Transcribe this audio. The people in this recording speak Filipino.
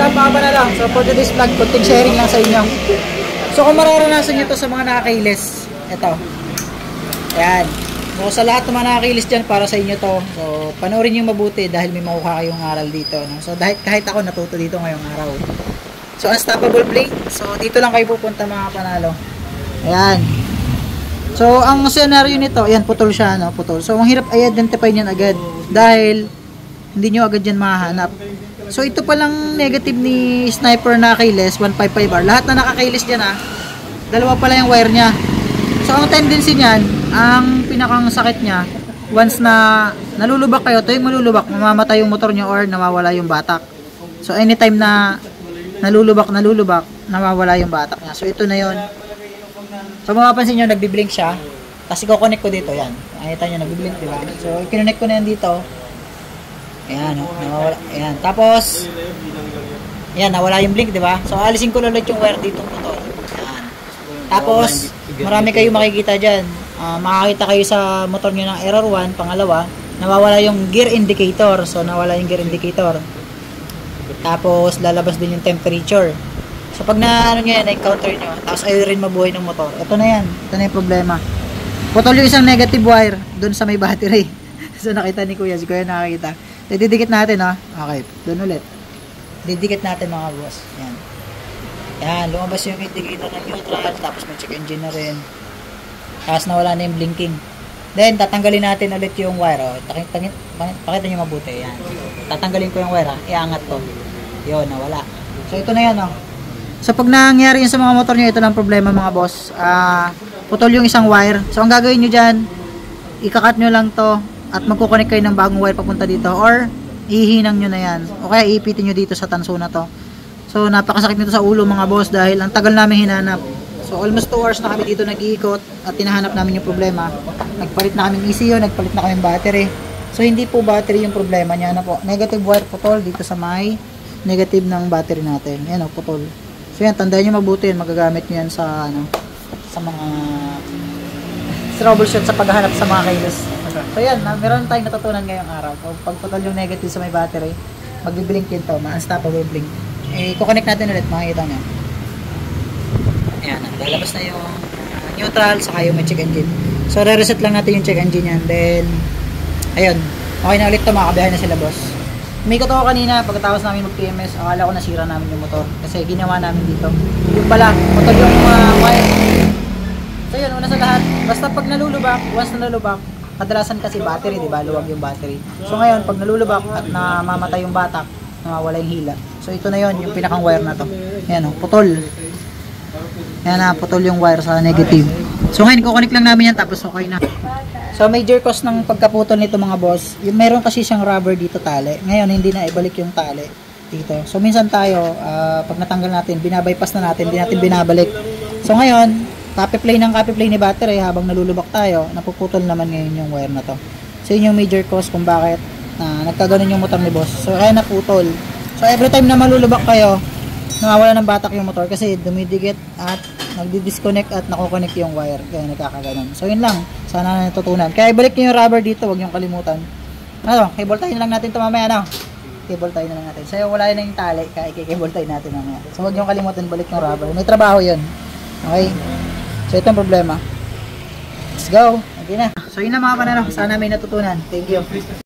up mga panalo? So for today's vlog, kunting sharing lang sa inyo. So kung mararanasan nyo to sa mga nakakailis, ito. Ayan. So sa lahat ng mga nakakailis dyan, para sa inyo to. So panoorin nyo mabuti dahil may makuha kayong aral dito. No? So kahit ako natuto dito ngayong araw. So unstoppable blink. So dito lang kayo pupunta mga panalo. Ayan. So ang scenario nito, ayan, putol siya, no? Putol. So ang hirap i-identify niyan agad dahil hindi nyo agad yan mahanap. So ito palang negative ni sniper na keyless 155R. Lahat na nakakailis dyan dalawa pala yung wire nya. So ang tendency niyan, ang pinakang sakit nya, once na nalulubak kayo, tuwing malulubak, mamamatay yung motor nyo or nawawala yung batak. So anytime na nalulubak, nawawala yung batak nya. So ito na yon. So mapapansin nyo, nagbiblink siya. Kasi ko-connect ko dito, yan. Nakita nyo, nagbiblink, diba? So i-connect ko na yan dito. Ayan, nawawala. Ayan. Tapos, ayan, nawala yung blink, diba? So, alisin ko ulit yung wire dito. Ayan. Tapos, marami kayong makikita dyan. Makakita kayo sa motor nyo ng error 1. Pangalawa, nawawala yung gear indicator. So, nawala yung gear indicator. Tapos, lalabas din yung temperature. So, pag na-encounter nyo, tapos ayaw rin mabuhay ng motor. Ito na yan. Ito na yung problema. Putol yung isang negative wire dun sa may battery. So, nakita ni Kuya. Si Kuya nakakita. Didikit natin, okay, doon ulit. Didikit natin mga boss. Yan. Yan, lumabas yung indicator ng neutral, tapos may check engine na rin. Tapos nawala na yung blinking. Then, tatanggalin natin ulit yung wire. Pakita nyo mabuti. Yan. Tatanggalin ko yung wire, iangat to. Yun, nawala. So, ito na yan, So, pag nangyari yun sa mga motor nyo, ito lang problema mga boss. Putol yung isang wire. So, ang gagawin nyo dyan, ikakat nyo lang to at magkoconnect kayo ng bagong wire papunta dito or ihinang nyo na yan o kaya ipitin nyo dito sa tanso na to. So napakasakit nito sa ulo mga boss dahil ang tagal namin hinanap. So almost 2 hours na kami dito nag-iikot at tinahanap namin yung problema. Nagpalit na kaming ECU, nagpalit na kaming battery. So hindi po battery yung problema niya, po, negative wire putol dito sa may negative ng battery natin. Yan putol. So yan, tandaan nyo mabuti yan, magagamit nyo yan sa sa mga troubleshoot sa paghahanap sa mga keyless. So yan, meron tayong natutunan ngayong araw. So, pag putol yung negative sa may battery, magbiblink yun to, ma-unstoppable blink. Kukonect natin ulit, makikita nyo. Ayan, lalabas na yung neutral, saka yung may check engine. So, re-reset lang natin yung check engine yan. Then, ayun, okay na ulit to, makabiyahe na sila boss. Umikot ako kanina, pagkatapos namin mag-PMS, akala ko nasira namin yung motor. Kasi ginawa namin dito. Yung pala, putol yung wire. So yun, una sa lahat, basta pag nalulubak, once na nalulubak, kadalasan kasi battery, di ba? Luwag yung battery. So ngayon, pag nalulubak at namamatay yung batak, nawawala yung hila. So ito na yon, yung pinakang wire na to. Ayan putol. Ayan putol yung wire sa negative. So ngayon, kukonik lang namin yan, tapos okay na. So major cause ng pagkaputol nito mga boss, yung meron kasi siyang rubber dito tali. Ngayon, hindi na ibalik yung tali dito. So minsan tayo, pag natanggal natin, binabypass na natin, hindi natin binabalik. So ngayon, copy play ni battery habang nalulubak tayo, napuputol naman ngayon yung wire na to. So yun yung major cause kung bakit nagkaganon yung motor ni boss. So kaya naputol. So every time na malulubak kayo, nawawala ng batak yung motor kasi dumidikit at nagdi-disconnect at nako-connect yung wire. Kaya nagkakaganon. So yun lang. Sana natutunan. Kaya ibalik nyo yung rubber dito, huwag nyo kalimutan. Cable tie na lang natin ito mamaya, Cable tie na lang natin. So wala na yung tali, kaya i-cable tie natin mamaya. So huwag nyo kalimutan balik yung rubber. May trabaho yun. Okay? So ito ang problema. Let's go. Okay na. So yun na mga panalo. Sana may natutunan. Thank you.